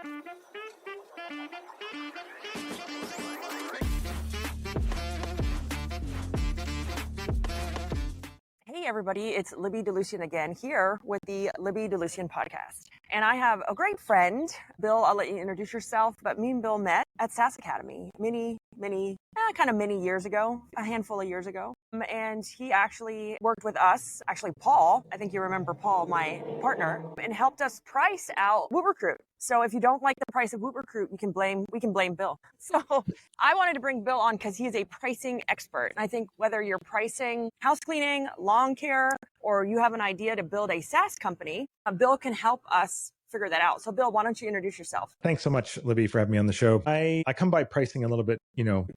Hey everybody, it's Libby DeLucian again here with the Libby DeLucian podcast. And I have a great friend, Bill. I'll let you introduce yourself, but me and Bill met at SaaS Academy many years ago, a handful of years ago. And he actually worked with us, actually Paul, I think you remember Paul, my partner, and helped us price out WhoopRecruit. So if you don't like the price of WhoopRecruit, we can blame Bill. So I wanted to bring Bill on because he is a pricing expert. And I think whether you're pricing house cleaning, lawn care, or you have an idea to build a SaaS company, Bill can help us figure that out. So Bill, why don't you introduce yourself? Thanks so much, Libby, for having me on the show. I come by pricing a little bit,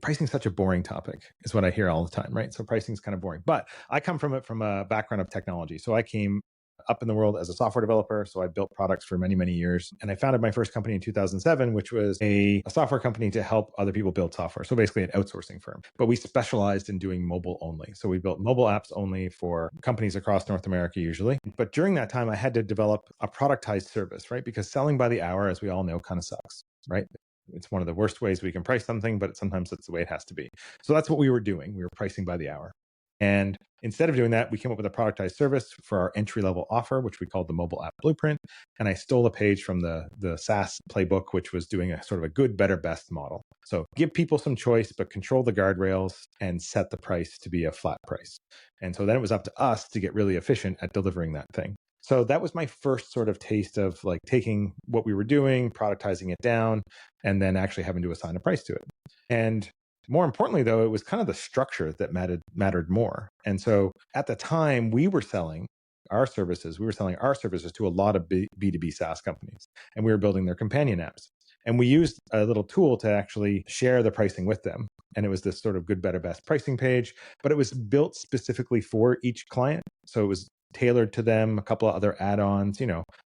pricing is such a boring topic is what I hear all the time, right? So pricing is kind of boring, but I come from it from a background of technology. So I came up in the world as a software developer. So I built products for many, many years. And I founded my first company in 2007, which was a software company to help other people build software. So basically an outsourcing firm. But we specialized in doing mobile only. So we built mobile apps only for companies across North America usually. But during that time, I had to develop a productized service, right? Because selling by the hour, as we all know, kind of sucks, right? It's one of the worst ways we can price something, but sometimes it's the way it has to be. So that's what we were doing. We were pricing by the hour. And instead of doing that, we came up with a productized service for our entry-level offer, which we called the mobile app blueprint. And I stole a page from the SaaS playbook, which was doing a sort of a good, better, best model. So give people some choice, but control the guardrails and set the price to be a flat price. And so then it was up to us to get really efficient at delivering that thing. So that was my first sort of taste of like taking what we were doing, productizing it down, and then actually having to assign a price to it. And more importantly, though, it was kind of the structure that mattered more. And so at the time, we were selling our services. We were selling our services to a lot of B2B SaaS companies, and we were building their companion apps. And we used a little tool to actually share the pricing with them. And it was this sort of good, better, best pricing page, but it was built specifically for each client. So it was tailored to them, a couple of other add-ons,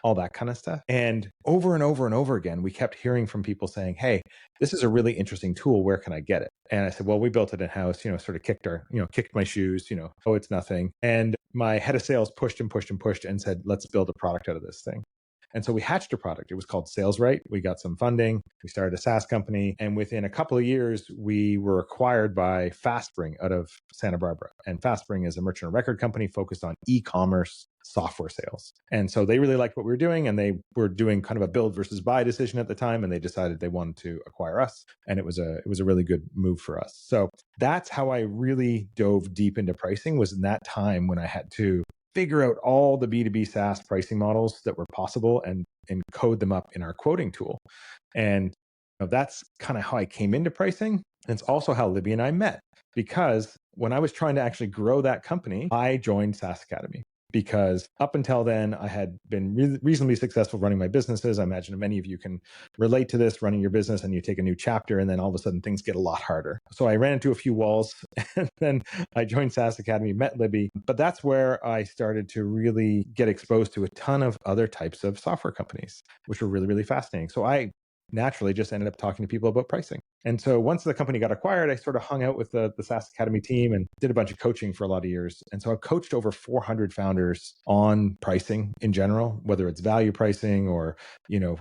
all that kind of stuff. And over and over and over again, we kept hearing from people saying, hey, this is a really interesting tool. Where can I get it? And I said, well, we built it in-house, sort of kicked my shoes, oh, it's nothing. And my head of sales pushed and pushed and pushed and said, let's build a product out of this thing. And so we hatched a product. It was called SalesRight. We got some funding. We started a SaaS company. And within a couple of years, we were acquired by FastSpring out of Santa Barbara. And FastSpring is a merchant of record company focused on e-commerce software sales. And so they really liked what we were doing. And they were doing kind of a build versus buy decision at the time. And they decided they wanted to acquire us. And it was a really good move for us. So that's how I really dove deep into pricing, was in that time when I had to figure out all the B2B SaaS pricing models that were possible and code them up in our quoting tool. And that's kind of how I came into pricing. And it's also how Libby and I met, because when I was trying to actually grow that company, I joined SaaS Academy. Because up until then, I had been reasonably successful running my businesses. I imagine many of you can relate to this, running your business and you take a new chapter and then all of a sudden things get a lot harder. So I ran into a few walls and then I joined SaaS Academy, met Libby. But that's where I started to really get exposed to a ton of other types of software companies, which were really, really fascinating. So I naturally just ended up talking to people about pricing. And so once the company got acquired, I sort of hung out with the SaaS Academy team and did a bunch of coaching for a lot of years. And so I've coached over 400 founders on pricing in general, whether it's value pricing or,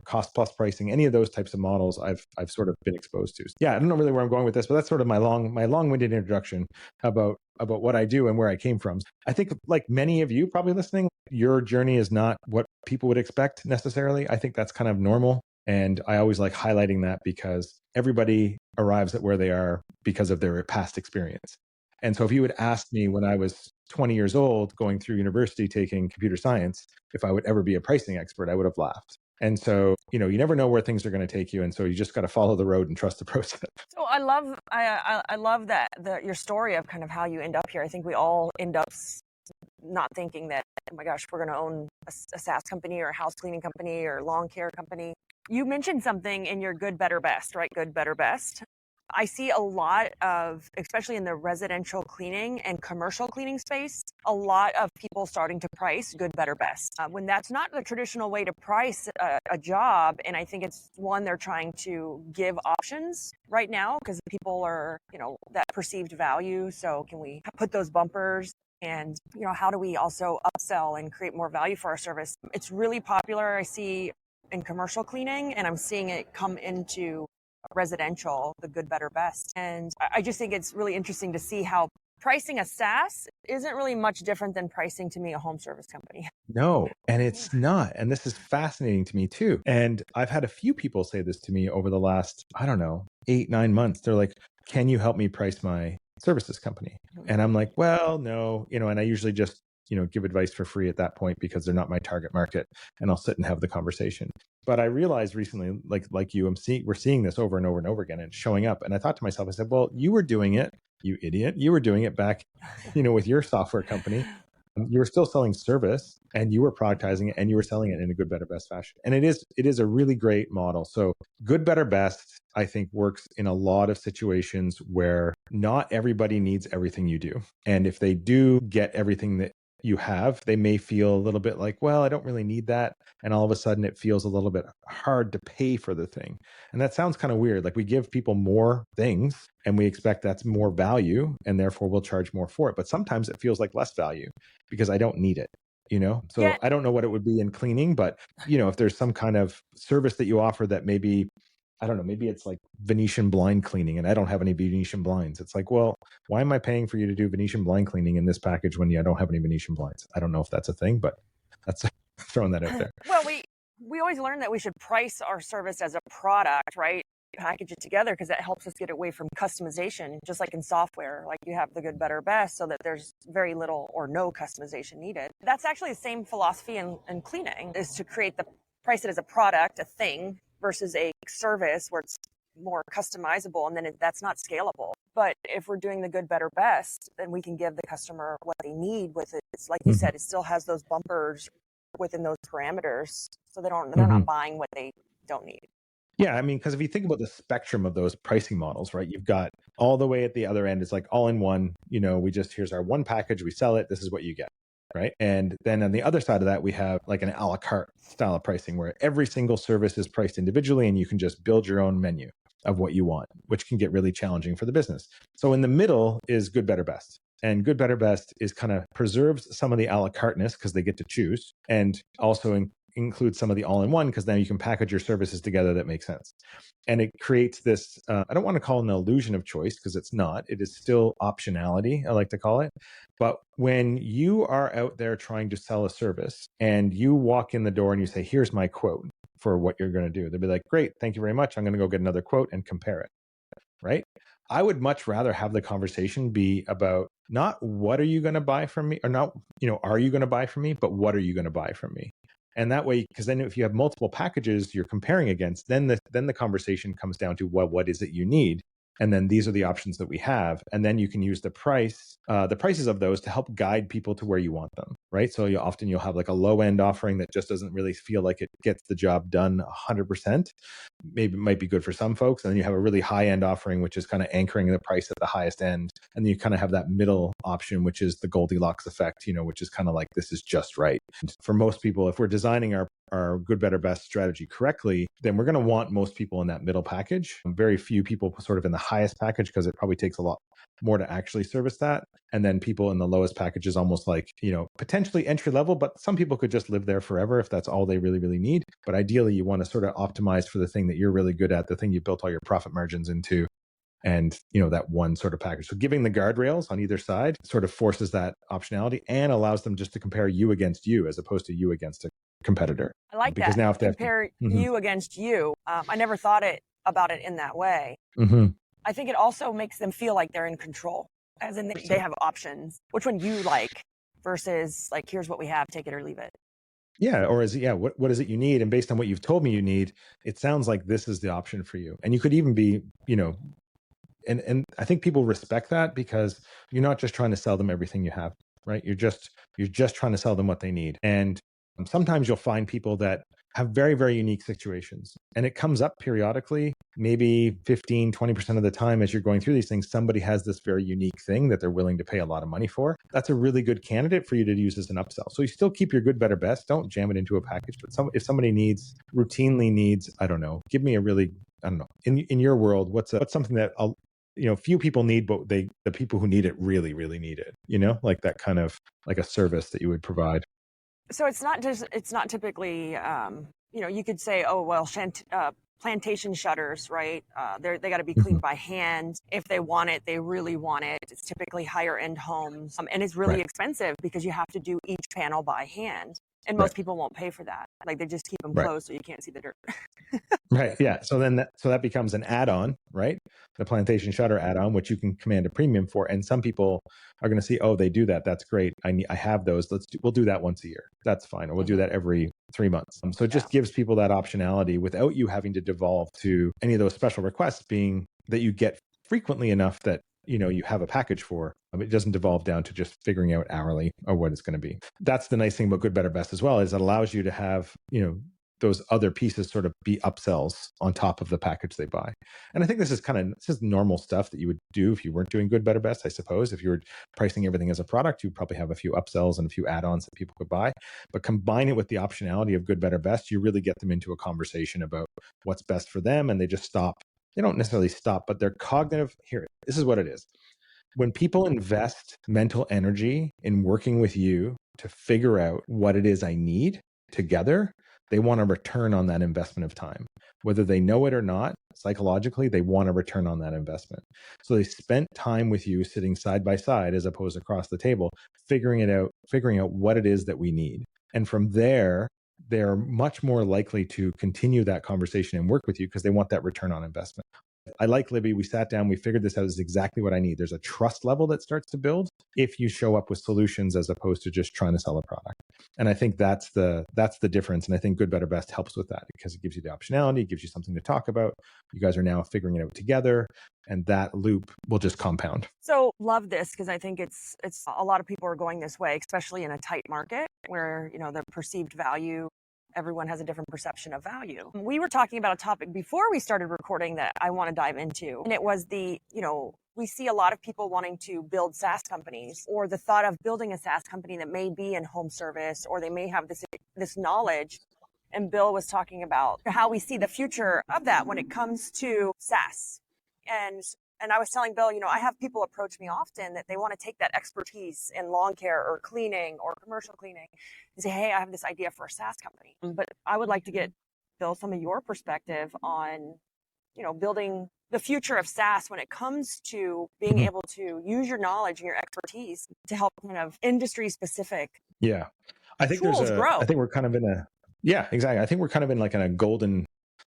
cost plus pricing, any of those types of models I've sort of been exposed to. Yeah, I don't know really where I'm going with this, but that's sort of my long-winded introduction about what I do and where I came from. I think like many of you probably listening, your journey is not what people would expect necessarily. I think that's kind of normal. And I always like highlighting that because everybody arrives at where they are because of their past experience. And so if you had asked me when I was 20 years old, going through university, taking computer science, if I would ever be a pricing expert, I would have laughed. And so, you never know where things are going to take you. And so you just got to follow the road and trust the process. So I love that your story of kind of how you end up here. I think we all end up not thinking that, oh my gosh, we're going to own a SaaS company or a house cleaning company or lawn care company. You mentioned something in your good, better, best, right? Good, better, best. I see a lot of, especially in the residential cleaning and commercial cleaning space, a lot of people starting to price good, better, best. When that's not the traditional way to price a job, and I think it's one they're trying to give options right now because people are, that perceived value. So can we put those bumpers? And, how do we also upsell and create more value for our service? It's really popular. I see in commercial cleaning, and I'm seeing it come into residential, the good, better, best. And I just think it's really interesting to see how pricing a SaaS isn't really much different than pricing to me a home service company. No, and it's not. And this is fascinating to me too. And I've had a few people say this to me over the last, I don't know, 8, 9 months. They're like, can you help me price my services company? And I'm like, well, no, and I usually just, give advice for free at that point because they're not my target market, and I'll sit and have the conversation. But I realized recently, like you, we're seeing this over and over and over again, and it's showing up. And I thought to myself, I said, well, you were doing it, you idiot. You were doing it back, with your software company. You were still selling service, and you were productizing it, and you were selling it in a good, better, best fashion. And it is a really great model. So good, better, best, I think, works in a lot of situations where not everybody needs everything you do. And if they do get everything that you have, they may feel a little bit like, well, I don't really need that. And all of a sudden it feels a little bit hard to pay for the thing. And that sounds kind of weird. Like, we give people more things and we expect that's more value, and therefore we'll charge more for it. But sometimes it feels like less value because I don't need it. So Yeah. I don't know what it would be in cleaning, but if there's some kind of service that you offer that maybe, I don't know, maybe it's like Venetian blind cleaning, and I don't have any Venetian blinds. It's like, well, why am I paying for you to do Venetian blind cleaning in this package when I don't have any Venetian blinds? I don't know if that's a thing, but that's throwing that out there. Well, we always learn that we should price our service as a product, right? Package it together, because that helps us get away from customization, just like in software. Like, you have the good, better, best, so that there's very little or no customization needed. That's actually the same philosophy in cleaning, is to price it as a product, a thing, versus a service where it's more customizable, and then that's not scalable. But if we're doing the good, better, best, then we can give the customer what they need with it. It's like you said, it still has those bumpers within those parameters, so they're not buying what they don't need. Yeah, I mean, because if you think about the spectrum of those pricing models, right, you've got all the way at the other end, it's like all in one, here's our one package, we sell it, this is what you get, right? And then on the other side of that, we have like an a la carte style of pricing where every single service is priced individually and you can just build your own menu of what you want, which can get really challenging for the business. So in the middle is good, better, best. And good, better, best is kind of preserves some of the a la carteness because they get to choose, and also include some of the all-in-one, because now you can package your services together that make sense. And it creates this, I don't want to call it an illusion of choice, because it's not. It is still optionality, I like to call it. But when you are out there trying to sell a service and you walk in the door and you say, here's my quote for what you're going to do, they'll be like, great, thank you very much. I'm going to go get another quote and compare it, right? I would much rather have the conversation be about not what are you going to buy from me, or not, are you going to buy from me, but what are you going to buy from me? And that way, because then if you have multiple packages you're comparing against, then the conversation comes down to, well, what is it you need? And then these are the options that we have. And then you can use the prices of those to help guide people to where you want them, right? So you'll have like a low end offering that just doesn't really feel like it gets the job done 100%. Maybe it might be good for some folks. And then you have a really high end offering, which is kind of anchoring the price at the highest end. And then you kind of have that middle option, which is the Goldilocks effect, which is kind of like, this is just right. And for most people, if we're designing our good, better, best strategy correctly, then we're going to want most people in that middle package. Very few people sort of in the highest package, because it probably takes a lot more to actually service that. And then people in the lowest package is almost like, potentially entry level, but some people could just live there forever if that's all they really, really need. But ideally, you want to sort of optimize for the thing that you're really good at, the thing you built all your profit margins into. And, that one sort of package. So giving the guardrails on either side sort of forces that optionality and allows them just to compare you against you, as opposed to you against a competitor. I like because that. now if they Compare you against you. I never thought about it in that way. I think it also makes them feel like they're in control, as in they have options. Which one you like, versus like, here's what we have, take it or leave it. Yeah. Or what is it you need? And based on what you've told me you need, it sounds like this is the option for you. And you could even be, and I think people respect that, because you're not just trying to sell them everything you have, right? You're just trying to sell them what they need. And sometimes you'll find people that have very, very unique situations, and it comes up periodically, maybe 15, 20% of the time as you're going through these things, somebody has this very unique thing that they're willing to pay a lot of money for. That's a really good candidate for you to use as an upsell. So you still keep your good, better, best. Don't jam it into a package. But if somebody routinely needs, I don't know, give me a really, I don't know, in your world, what's something that few people need, but the people who need it really, really need it, like that kind of like a service that you would provide. So it's not typically you could say, oh, well, plantation shutters, right? They got to be Mm-hmm. cleaned by hand. If they want it, they really want it. It's typically higher end homes. And it's really Right. expensive because you have to do each panel by hand. And Right. most people won't pay for that. Like, they just keep them Right. closed so you can't see the dirt. Right. Yeah. So then that becomes an add-on, right? The plantation shutter add-on, which you can command a premium for. And some people are going to see, oh, they do that. That's great. I have those. We'll do that once a year. That's fine. Or we'll do that every 3 months. So it just gives people that optionality without you having to devolve to any of those special requests being that you get frequently enough that you have a package for. It doesn't devolve down to just figuring out hourly or what it's going to be. That's the nice thing about Good, Better, Best as well, is it allows you to have, those other pieces sort of be upsells on top of the package they buy. And I think this is normal stuff that you would do if you weren't doing Good, Better, Best, I suppose. If you were pricing everything as a product, you'd probably have a few upsells and a few add-ons that people could buy. But combine it with the optionality of Good, Better, Best, you really get them into a conversation about what's best for them, and they just stop. They don't necessarily stop, but they're cognitive. Here, this is what it is. When people invest mental energy in working with you to figure out what it is I need together, they want a return on that investment of time. Whether they know it or not, psychologically, they want a return on that investment. So they spent time with you sitting side by side as opposed to across the table, figuring out what it is that we need. And from there, they're much more likely to continue that conversation and work with you because they want that return on investment. I like Libby. We sat down, we figured this out. This is exactly what I need. There's a trust level that starts to build if you show up with solutions as opposed to just trying to sell a product. And I think that's the difference. And I think Good, Better, Best helps with that because it gives you the optionality, it gives you something to talk about. You guys are now figuring it out together, and that loop will just compound. So love this because I think it's a lot of people are going this way, especially in a tight market where, the perceived value, everyone has a different perception of value. We were talking about a topic before we started recording that I want to dive into, and it was we see a lot of people wanting to build SaaS companies, or the thought of building a SaaS company that may be in home service, or they may have this knowledge. And Bill was talking about how we see the future of that when it comes to SaaS. And I was telling Bill, I have people approach me often that they want to take that expertise in lawn care or cleaning or commercial cleaning and say, hey, I have this idea for a SaaS company. But I would like to get, Bill, some of your perspective on, building the future of SaaS when it comes to being able to use your knowledge and your expertise to help kind of industry specific. Yeah. I think grow. I think we're kind of yeah, exactly. I think we're kind of in like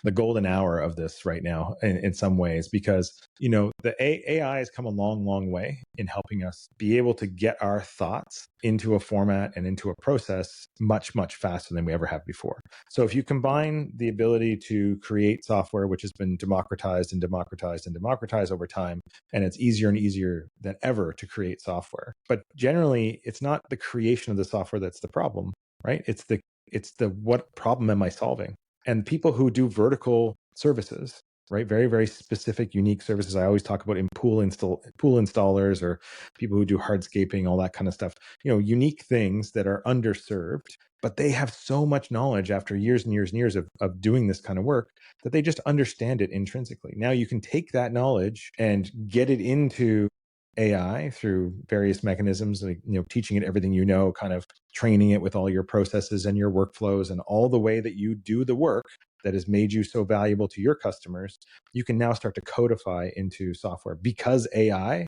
the golden hour of this right now in some ways, because the AI has come a long, long way in helping us be able to get our thoughts into a format and into a process much, much faster than we ever have before. So if you combine the ability to create software, which has been democratized and democratized and democratized over time, and it's easier and easier than ever to create software. But generally, it's not the creation of the software that's the problem, right? It's the what problem am I solving? And people who do vertical services, right? Very, very specific, unique services. I always talk about pool installers, or people who do hardscaping, all that kind of stuff. Unique things that are underserved, but they have so much knowledge after years and years and years of doing this kind of work that they just understand it intrinsically. Now you can take that knowledge and get it into AI through various mechanisms, like, teaching it everything, kind of training it with all your processes and your workflows and all the way that you do the work that has made you so valuable to your customers. You can now start to codify into software because AI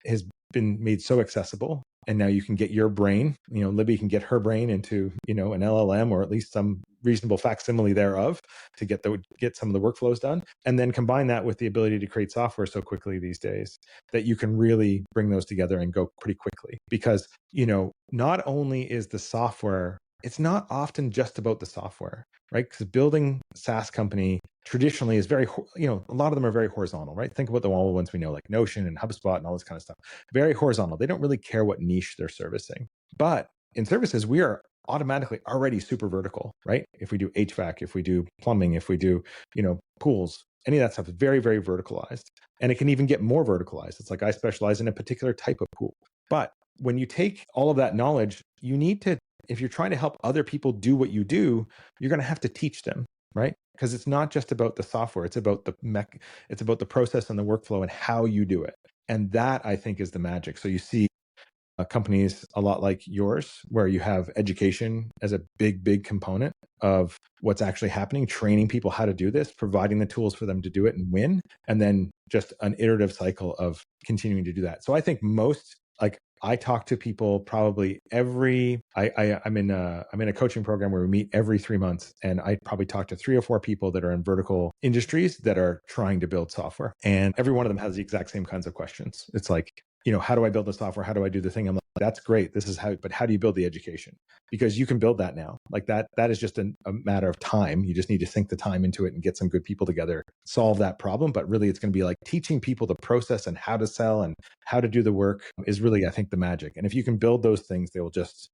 has been made so accessible. And now you can get your brain, Libby can get her brain into, an LLM, or at least some reasonable facsimile thereof, to get some of the workflows done. And then combine that with the ability to create software so quickly these days that you can really bring those together and go pretty quickly. Because, not only is the software, it's not often just about the software, right? Because building a SaaS company traditionally is very, a lot of them are very horizontal, right? Think about the all ones we know, like Notion and HubSpot and all this kind of stuff. Very horizontal. They don't really care what niche they're servicing. But in services, we are automatically already super vertical, right? If we do HVAC, if we do plumbing, if we do, pools, any of that stuff is very, very verticalized. And it can even get more verticalized. It's like I specialize in a particular type of pool. But when you take all of that knowledge, you need to, if you're trying to help other people do what you do, you're going to have to teach them, right? Because it's not just about the software, it's about it's about the process and the workflow and how you do it. And that, I think, is the magic. So you see companies a lot like yours, where you have education as a big, big component, of what's actually happening, training people how to do this, providing the tools for them to do it and win, and then just an iterative cycle of continuing to do that. So I think I talk to people probably I'm in a coaching program where we meet every 3 months, and I probably talk to 3 or 4 people that are in vertical industries that are trying to build software. And every one of them has the exact same kinds of questions. It's like, how do I build the software? How do I do the thing? I'm like, that's great. This is but how do you build the education? Because you can build that now. Like that is just a matter of time. You just need to sink the time into it and get some good people together, solve that problem. But really, it's going to be like teaching people the process and how to sell and how to do the work is really, I think, the magic. And if you can build those things, they'll just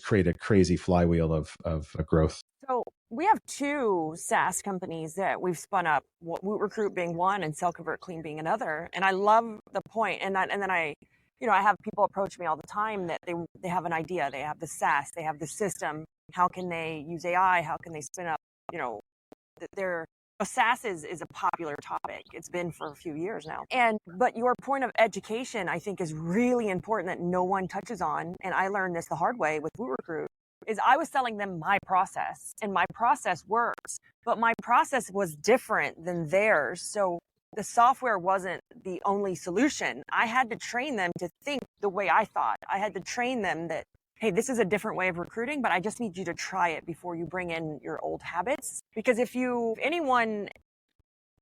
create a crazy flywheel of growth. So we have 2 SaaS companies that we've spun up, Woot Recruit being one and Sell Convert Clean being another. And I love the point. And then I have people approach me all the time that they have an idea. They have the SaaS, they have the system. How can they use AI? How can they spin up, their SaaS is a popular topic. It's been for a few years now. But your point of education, I think, is really important that no one touches on. And I learned this the hard way with Woot Recruit, is I was selling them my process, and my process works, but my process was different than theirs. So the software wasn't the only solution. I had to train them to think the way I thought. I had to train them that, hey, this is a different way of recruiting, but I just need you to try it before you bring in your old habits. Because if anyone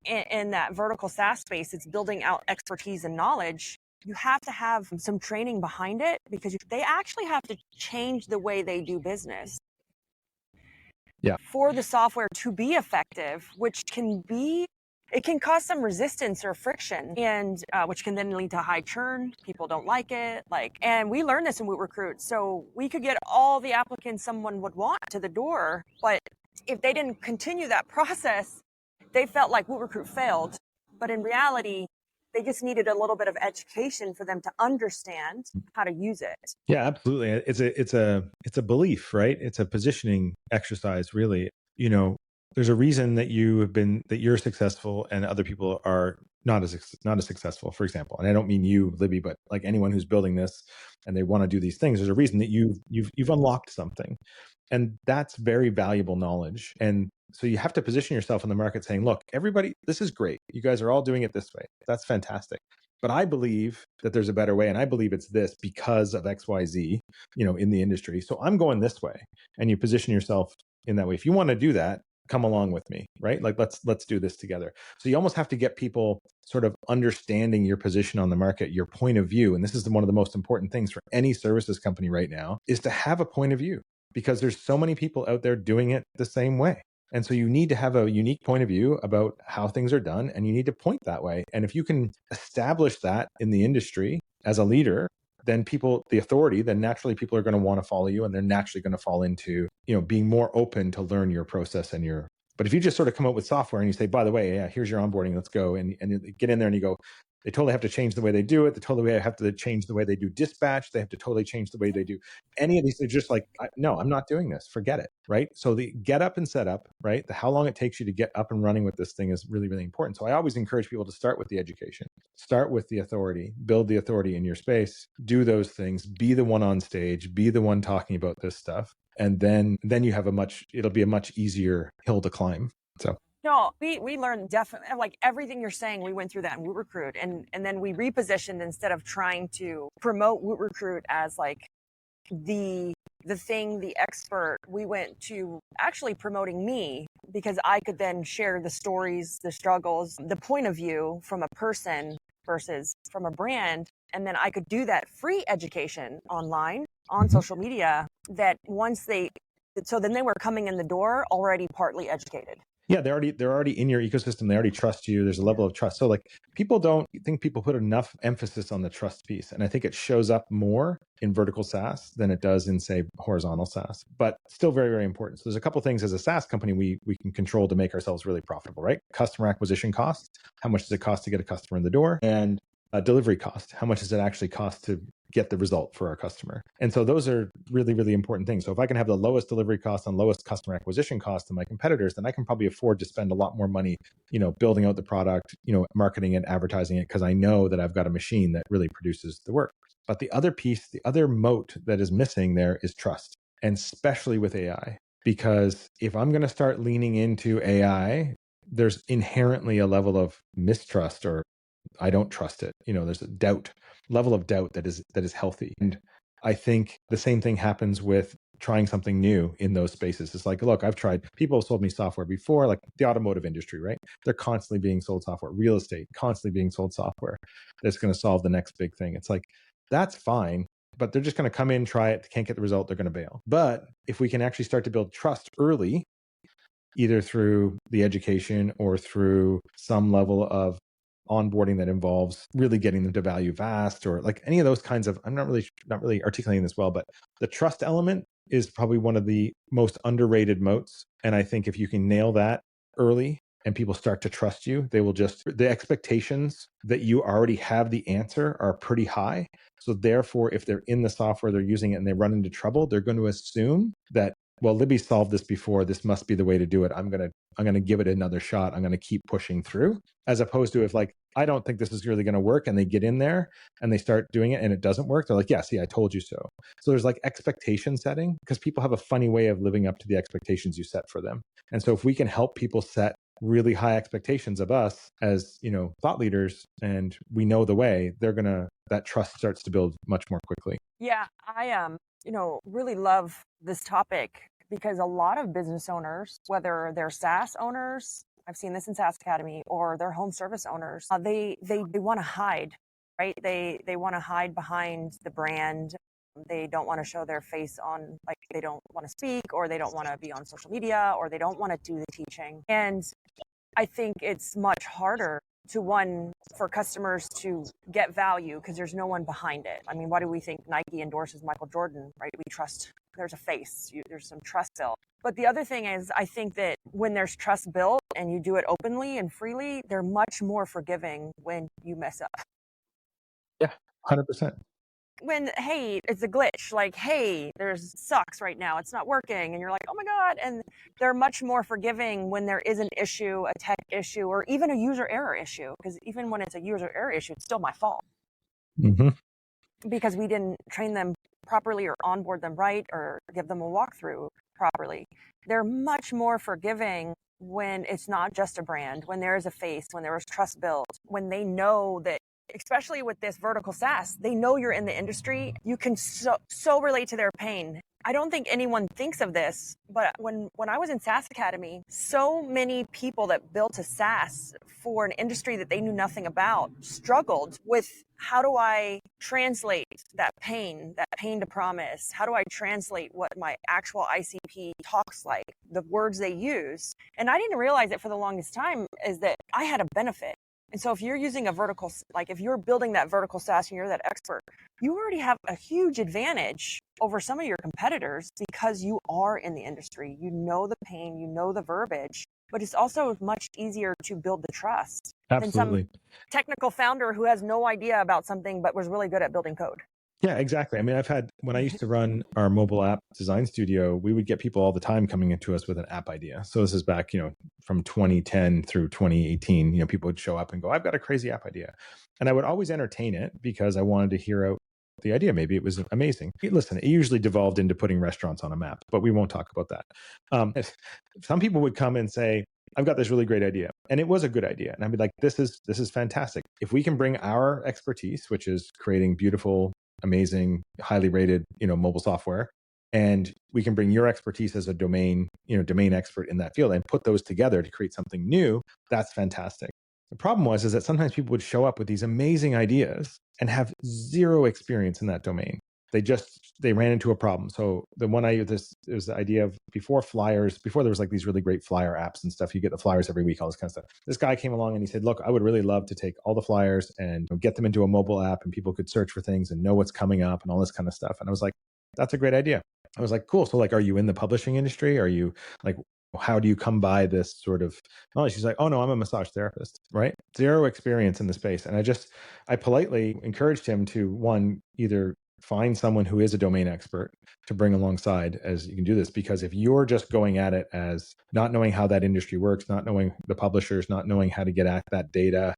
in that vertical SaaS space, it's building out expertise and knowledge, you have to have some training behind it, because they actually have to change the way they do business. Yeah. For the software to be effective, it can cause some resistance or friction, and which can then lead to high churn. People don't like it. And we learned this in Woot Recruit. So we could get all the applicants someone would want to the door, but if they didn't continue that process, they felt like Woot Recruit failed. But in reality, they just needed a little bit of education for them to understand how to use it. Yeah, absolutely. It's a belief, right? It's a positioning exercise, really. There's a reason that you're successful and other people are not as successful, for example. And I don't mean you, Libby, but like anyone who's building this and they want to do these things, there's a reason that you've unlocked something. And that's very valuable knowledge. And so you have to position yourself in the market saying, look, everybody, this is great. You guys are all doing it this way. That's fantastic. But I believe that there's a better way. And I believe it's this because of XYZ, in the industry. So I'm going this way. And you position yourself in that way. If you want to do that, come along with me, right? Like, let's do this together. So you almost have to get people sort of understanding your position on the market, your point of view. And this is one of the most important things for any services company right now, is to have a point of view, because there's so many people out there doing it the same way. And so you need to have a unique point of view about how things are done, and you need to point that way. And if you can establish that in the industry as a leader, then naturally people are going to want to follow you, and they're naturally going to fall into, being more open to learn your process but if you just sort of come up with software and you say, by the way, yeah, here's your onboarding, let's go, and you get in there and you go, they totally have to change the way they do it. They totally have to change the way they do dispatch. They have to totally change the way they do any of these. They're just like, no, I'm not doing this. Forget it, right? So the get up and set up, right? How long it takes you to get up and running with this thing is really, really important. So I always encourage people to start with the education, start with the authority, build the authority in your space, do those things, be the one on stage, be the one talking about this stuff. And then you have it'll be a much easier hill to climb. So. No, we learned definitely, like everything you're saying, we went through that in Woot Recruit, and then we repositioned, instead of trying to promote Woot Recruit as like the thing, the expert, we went to actually promoting me, because I could then share the stories, the struggles, the point of view from a person versus from a brand. And then I could do that free education online on social media, that so then they were coming in the door already partly educated. Yeah, they're already in your ecosystem. They already trust you. There's a level of trust. So people put enough emphasis on the trust piece. And I think it shows up more in vertical SaaS than it does in, say, horizontal SaaS, but still very, very important. So there's a couple of things as a SaaS company we can control to make ourselves really profitable, right? Customer acquisition cost. How much does it cost to get a customer in the door? And delivery cost. How much does it actually cost to get the result for our customer? And so those are really, really important things. So if I can have the lowest delivery cost and lowest customer acquisition cost than my competitors, then I can probably afford to spend a lot more money, building out the product, marketing it, advertising it, because I know that I've got a machine that really produces the work. But the other piece, the other moat that is missing there is trust, and especially with AI. because if I'm going to start leaning into AI, there's inherently a level of mistrust, or I don't trust it. There's a level of doubt that is healthy. And I think the same thing happens with trying something new in those spaces. It's like, look, people have sold me software before, like the automotive industry, right? They're constantly being sold software, real estate, constantly being sold software that's going to solve the next big thing. It's like, that's fine, but they're just going to come in, try it, can't get the result, they're going to bail. But if we can actually start to build trust early, either through the education or through some level of onboarding that involves really getting them to value fast, or like any of those kinds of, I'm not really articulating this well, but the trust element is probably one of the most underrated moats. And I think if you can nail that early and people start to trust you, the expectations that you already have the answer are pretty high. So therefore, if they're in the software, they're using it and they run into trouble, they're going to assume that, well, Libby solved this before, this must be the way to do it. I'm going to give it another shot. I'm going to keep pushing through, as opposed to if like, I don't think this is really going to work, and they get in there and they start doing it and it doesn't work. They're like, yeah, see, I told you so. So there's like expectation setting, because people have a funny way of living up to the expectations you set for them. And so if we can help people set really high expectations of us as, thought leaders, and we know the way, that trust starts to build much more quickly. Yeah, I really love this topic because a lot of business owners, whether they're SaaS owners, I've seen this in SaaS Academy, or they're home service owners, they want to hide, right? They want to hide behind the brand. They don't want to show their face on, like, they don't want to speak, or they don't want to be on social media, or they don't want to do the teaching. And I think it's much harder for customers to get value because there's no one behind it. I mean, why do we think Nike endorses Michael Jordan, right? We trust there's a face, there's some trust built. But the other thing is, I think that when there's trust built and you do it openly and freely, they're much more forgiving when you mess up. Yeah, 100%. When, hey, it's a glitch, like, hey, there's sucks right now, it's not working, and you're like, oh my God. And they're much more forgiving when there is an issue, a tech issue, or even a user error issue, because even when it's a user error issue, it's still my fault. Mm-hmm. Because we didn't train them properly, or onboard them right, or give them a walkthrough properly. They're much more forgiving when it's not just a brand, when there is a face, when there is trust built, when they know that, especially with this vertical SaaS, they know you're in the industry. You can so relate to their pain. I don't think anyone thinks of this, but when I was in SaaS Academy, so many people that built a SaaS for an industry that they knew nothing about struggled with, how do I translate that pain to promise? How do I translate what my actual ICP talks like, the words they use? And I didn't realize it for the longest time, is that I had a benefit. And so if you're using if you're building that vertical SaaS and you're that expert, you already have a huge advantage over some of your competitors because you are in the industry. You know the pain, you know the verbiage, but it's also much easier to build the trust than some technical founder who has no idea about something but was really good at building code. Yeah, exactly. I mean, when I used to run our mobile app design studio, we would get people all the time coming into us with an app idea. So this is back, from 2010 through 2018, people would show up and go, I've got a crazy app idea. And I would always entertain it because I wanted to hear out the idea. Maybe it was amazing. Listen, it usually devolved into putting restaurants on a map, but we won't talk about that. Some people would come and say, I've got this really great idea. And it was a good idea. And I'd be like, this is fantastic. If we can bring our expertise, which is creating beautiful, amazing, highly rated, mobile software, and we can bring your expertise as a domain expert in that field and put those together to create something new, that's fantastic. The problem is that sometimes people would show up with these amazing ideas and have zero experience in that domain. They ran into a problem. So the one it was the idea of before there was like these really great flyer apps and stuff. You get the flyers every week, all this kind of stuff. This guy came along and he said, look, I would really love to take all the flyers and get them into a mobile app, and people could search for things and know what's coming up and all this kind of stuff. And I was like, that's a great idea. I was like, cool. So like, are you in the publishing industry? Are you like, how do you come by this sort of knowledge? She's like, oh no, I'm a massage therapist, right? Zero experience in the space. And I politely encouraged him to, one, either find someone who is a domain expert to bring alongside as you can do this. Because if you're just going at it as not knowing how that industry works, not knowing the publishers, not knowing how to get at that data,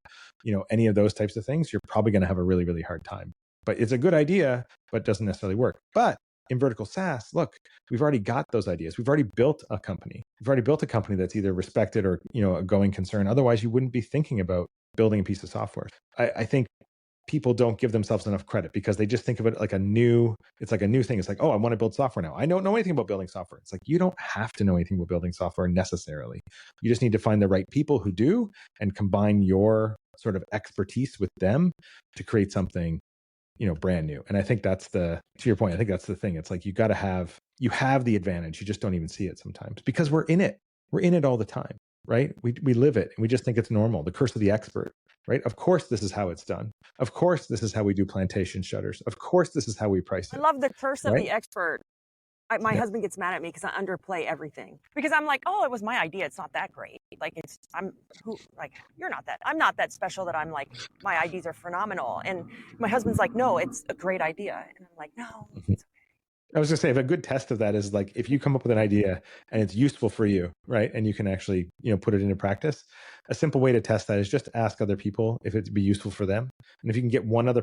any of those types of things, you're probably going to have a really, really hard time. But it's a good idea, but doesn't necessarily work. But in vertical SaaS, look, we've already got those ideas. We've already built a company. We've already built a company that's either respected or, a going concern. Otherwise, you wouldn't be thinking about building a piece of software. I think people don't give themselves enough credit because they just think of it like it's like a new thing. It's like, oh, I want to build software now. I don't know anything about building software. It's like, you don't have to know anything about building software necessarily. You just need to find the right people who do and combine your sort of expertise with them to create something, brand new. And I think to your point, I think that's the thing. It's like, you have the advantage. You just don't even see it sometimes because we're in it. We're in it all the time, right? We live it and we just think it's normal. The curse of the expert, right? Of course, this is how it's done. Of course, this is how we do plantation shutters. Of course, this is how we price I it. love the curse of Right? the expert. My husband gets mad at me because I underplay everything. Because I'm like, oh, it was my idea. It's not that great. Like I'm not that special that I'm like, my ideas are phenomenal. And my husband's like, no, it's a great idea. And I'm like, no, it's I was gonna say, if a good test of that is like, if you come up with an idea and it's useful for you, right, and you can actually, put it into practice, a simple way to test that is just ask other people if it'd be useful for them. And if you can get one other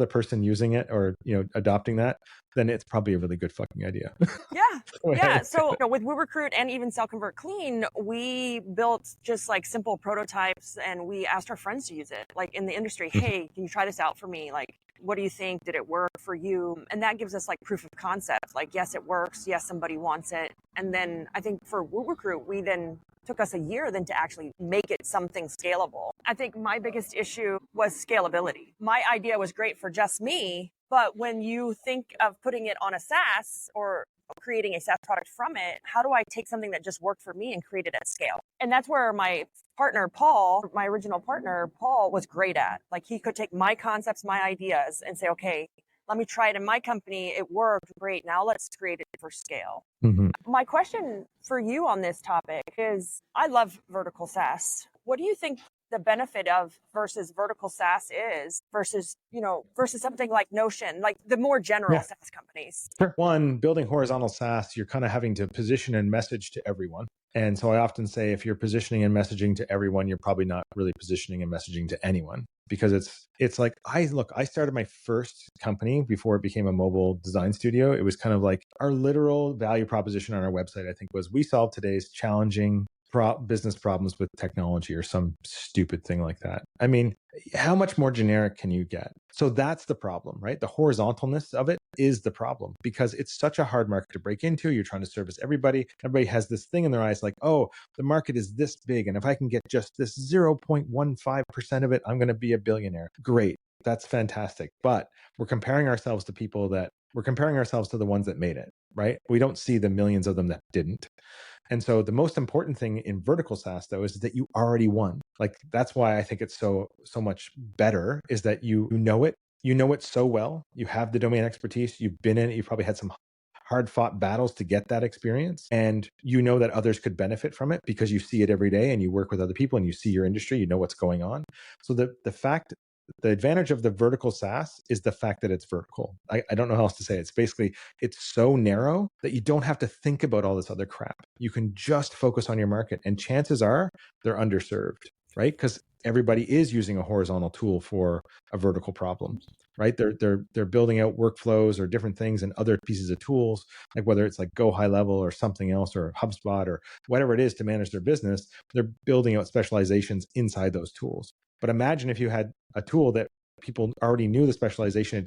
person using it or, adopting that, then it's probably a really good fucking idea. Yeah. So with WooRecruit and even Sell Convert Clean, we built just like simple prototypes and we asked our friends to use it. Like in the industry, hey, can you try this out for me? Like, what do you think? Did it work for you? And that gives us like proof of concept. Like, yes, it works. Yes, somebody wants it. And then I think for WooRecruit, we then took us a year then to actually make it something scalable. I think my biggest issue was scalability. My idea was great for just me, but when you think of putting it on a SaaS or creating a SaaS product from it, how do I take something that just worked for me and create it at scale? And that's where my partner, Paul, my original partner, Paul, was great at. Like, he could take my concepts, my ideas, and say, okay, let me try it in my company. It worked great. Now let's create it for scale. Mm-hmm. My question for you on this topic is, I love vertical SaaS. What do you think the benefit of versus vertical SaaS is versus something like Notion, like the more general SaaS companies? Sure. One, building horizontal SaaS, you're kind of having to position and message to everyone. And so I often say, if you're positioning and messaging to everyone, you're probably not really positioning and messaging to anyone, because it's like, I started my first company before it became a mobile design studio. It was kind of like our literal value proposition on our website, I think, was, we solve today's challenging business problems with technology, or some stupid thing like that. I mean, how much more generic can you get? So that's the problem, right? The horizontalness of it is the problem, because it's such a hard market to break into. You're trying to service everybody. Everybody has this thing in their eyes like, oh, the market is this big, and if I can get just this 0.15% of it, I'm going to be a billionaire. Great. That's fantastic. But we're comparing ourselves to the ones that made it, right? We don't see the millions of them that didn't. And so the most important thing in vertical SaaS, though, is that you already won. Like, that's why I think it's so much better, is that you know it so well. You have the domain expertise. You've been in it. You've probably had some hard fought battles to get that experience. And you know that others could benefit from it because you see it every day and you work with other people and you see your industry, you know what's going on. So the advantage of the vertical SaaS is the fact that it's vertical. I don't know how else to say it. It's basically, it's so narrow that you don't have to think about all this other crap. You can just focus on your market, and chances are they're underserved, right? Because everybody is using a horizontal tool for a vertical problem, right? They're building out workflows or different things and other pieces of tools, like whether it's like Go High Level or something else, or HubSpot or whatever it is to manage their business. They're building out specializations inside those tools. But imagine if you had a tool that people already knew the specialization. It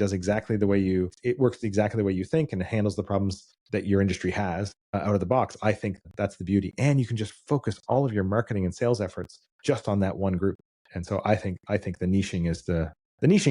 works exactly the way you think, and it handles the problems that your industry has out of the box. I think that's the beauty. And you can just focus all of your marketing and sales efforts just on that one group. And so I think the niching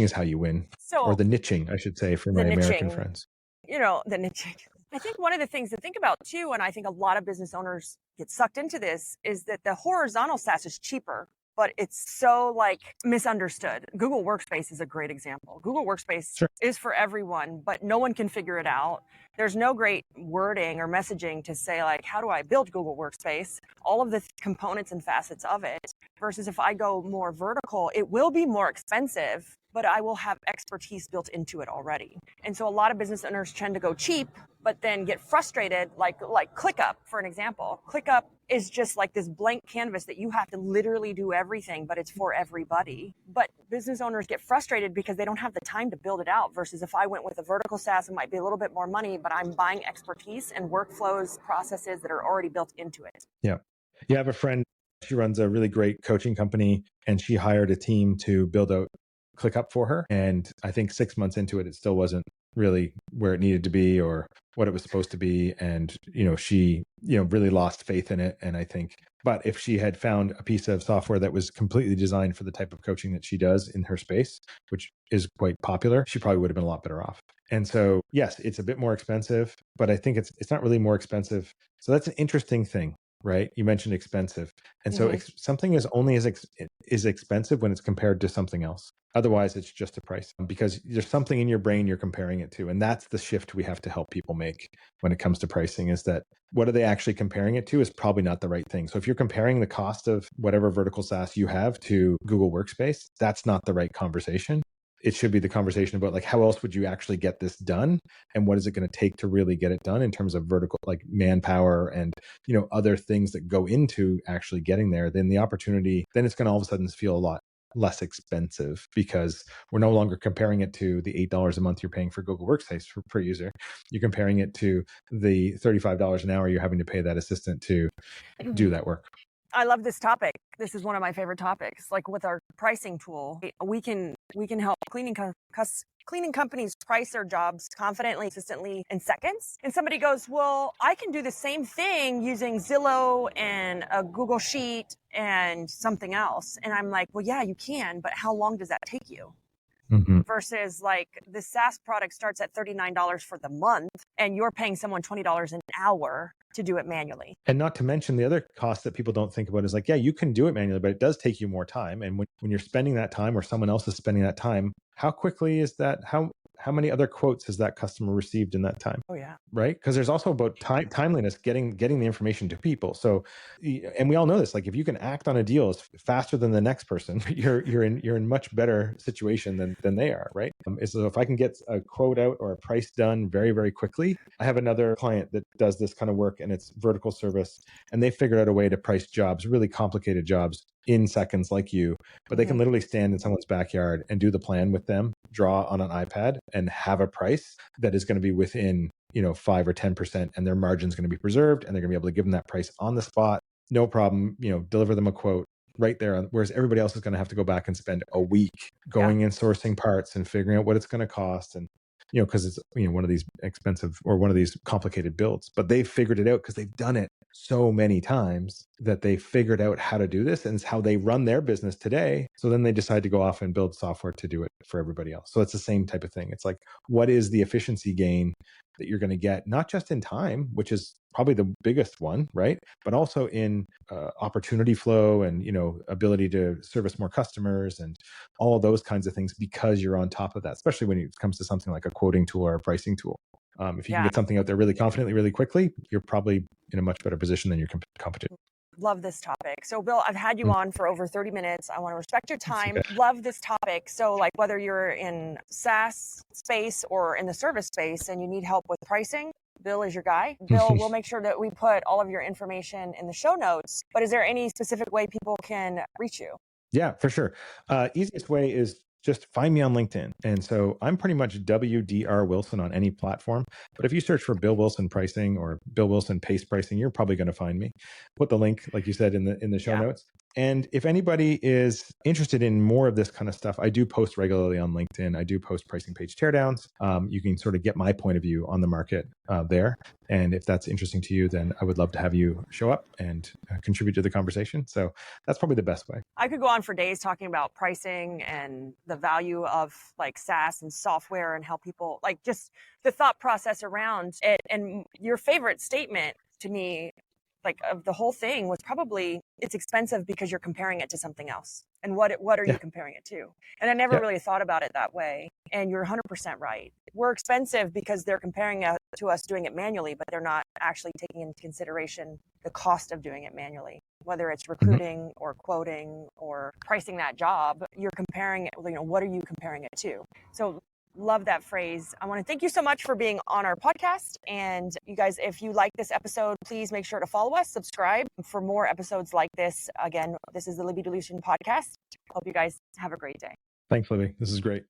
is how you win, or the niching, I should say, for my American friends. The niching. I think one of the things to think about too, and I think a lot of business owners get sucked into this, is that the horizontal SaaS is cheaper, but it's so like misunderstood. Google Workspace is a great example. Google Workspace is for everyone, but no one can figure it out. There's no great wording or messaging to say, like, how do I build Google Workspace? All of the components and facets of it. Versus if I go more vertical, it will be more expensive, but I will have expertise built into it already. And so a lot of business owners tend to go cheap, but then get frustrated, like ClickUp, for an example. ClickUp is just like this blank canvas that you have to literally do everything, but it's for everybody. But business owners get frustrated because they don't have the time to build it out, versus if I went with a vertical SaaS, it might be a little bit more money, but I'm buying expertise and workflows, processes that are already built into it. Yeah. You have a friend, she runs a really great coaching company, and she hired a team to build out ClickUp for her. And I think 6 months into it, it still wasn't really where it needed to be or what it was supposed to be. And, she, really lost faith in it. And I think, but if she had found a piece of software that was completely designed for the type of coaching that she does in her space, which is quite popular, she probably would have been a lot better off. And so, yes, it's a bit more expensive, but I think it's not really more expensive. So that's an interesting thing, right? You mentioned expensive. And so something is only is expensive when it's compared to something else. Otherwise, it's just a price, because there's something in your brain you're comparing it to. And that's the shift we have to help people make when it comes to pricing, is that what are they actually comparing it to is probably not the right thing. So if you're comparing the cost of whatever vertical SaaS you have to Google Workspace, that's not the right conversation. It should be the conversation about, like, how else would you actually get this done? And what is it going to take to really get it done in terms of vertical, like manpower and, other things that go into actually getting there. Then the opportunity, then it's going to all of a sudden feel a lot less expensive, because we're no longer comparing it to the $8 a month you're paying for Google Workspace per user. You're comparing it to the $35 an hour you're having to pay that assistant to do that work. I love this topic. This is one of my favorite topics. Like with our pricing tool, we can help cleaning companies price their jobs confidently, consistently in seconds. And somebody goes, well, I can do the same thing using Zillow and a Google Sheet and something else. And I'm like, well, yeah, you can, but how long does that take you? Versus like the SaaS product starts at $39 for the month and you're paying someone $20 an hour to do it manually. And not to mention the other cost that people don't think about is like, yeah, you can do it manually, but it does take you more time. And when you're spending that time, or someone else is spending that time, how quickly is that? How many other quotes has that customer received in that time? Oh yeah. Right? Because there's also about timeliness, getting the information to people. So, and we all know this, like if you can act on a deal faster than the next person, you're in much better situation than they are, right? So if I can get a quote out or a price done very, very quickly. I have another client that does this kind of work, and it's vertical service, and they figured out a way to price jobs, really complicated jobs, in seconds, like you, but they can literally stand in someone's backyard and do the plan with them, draw on an iPad, and have a price that is going to be within 5 or 10%, and their margin is going to be preserved, and they're going to be able to give them that price on the spot, no problem, deliver them a quote right there. Whereas everybody else is going to have to go back and spend a week going and sourcing parts and figuring out what it's going to cost, and because it's one of these expensive or one of these complicated builds. But they've figured it out because they've done it so many times that they figured out how to do this, and it's how they run their business today. So then they decide to go off and build software to do it for everybody else. So it's the same type of thing. It's like, what is the efficiency gain that you're going to get, not just in time, which is probably the biggest one, right? But also in opportunity flow and, ability to service more customers and all of those kinds of things, because you're on top of that, especially when it comes to something like a quoting tool or a pricing tool. If you can get something out there really confidently, really quickly, you're probably in a much better position than your competition. Love this topic. So Bill, I've had you on for over 30 minutes. I want to respect your time. Love this topic. So like whether you're in SaaS space or in the service space and you need help with pricing, Bill is your guy. Bill, we'll make sure that we put all of your information in the show notes. But is there any specific way people can reach you? Yeah, for sure. Easiest way is just find me on LinkedIn. And so I'm pretty much WDR Wilson on any platform. But if you search for Bill Wilson Pricing or Bill Wilson Pace Pricing, you're probably going to find me. Put the link, like you said, in the show notes. And if anybody is interested in more of this kind of stuff, I do post regularly on LinkedIn. I do post pricing page teardowns. You can sort of get my point of view on the market there. And if that's interesting to you, then I would love to have you show up and contribute to the conversation. So that's probably the best way. I could go on for days talking about pricing and the value of like SaaS and software and how people, like just the thought process around it. And your favorite statement to me, like of the whole thing, was probably it's expensive because you're comparing it to something else. And what are you comparing it to? And I never really thought about it that way. And you're 100% right. We're expensive because they're comparing it to us doing it manually, but they're not actually taking into consideration the cost of doing it manually. Whether it's recruiting or quoting or pricing that job, you're comparing it, what are you comparing it to? So Love that phrase. I want to thank you so much for being on our podcast. And you guys, if you like this episode, please make sure to follow us, subscribe for more episodes like this. Again, this is the Libby Delusion podcast. Hope you guys have a great day. Thanks, Libby. This is great.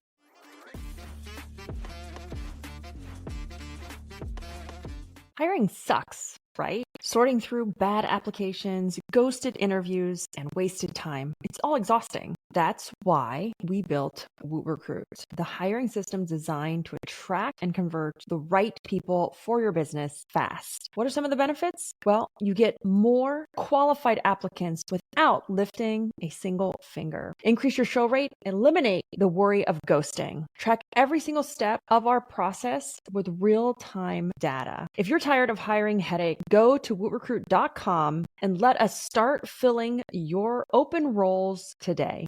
Hiring sucks, right? Sorting through bad applications, ghosted interviews, and wasted time. It's all exhausting. That's why we built WootRecruit, the hiring system designed to attract and convert the right people for your business fast. What are some of the benefits? Well, you get more qualified applicants without lifting a single finger. Increase your show rate, eliminate the worry of ghosting. Track every single step of our process with real-time data. If you're tired of hiring headache, go to wootrecruit.com and let us start filling your open roles today.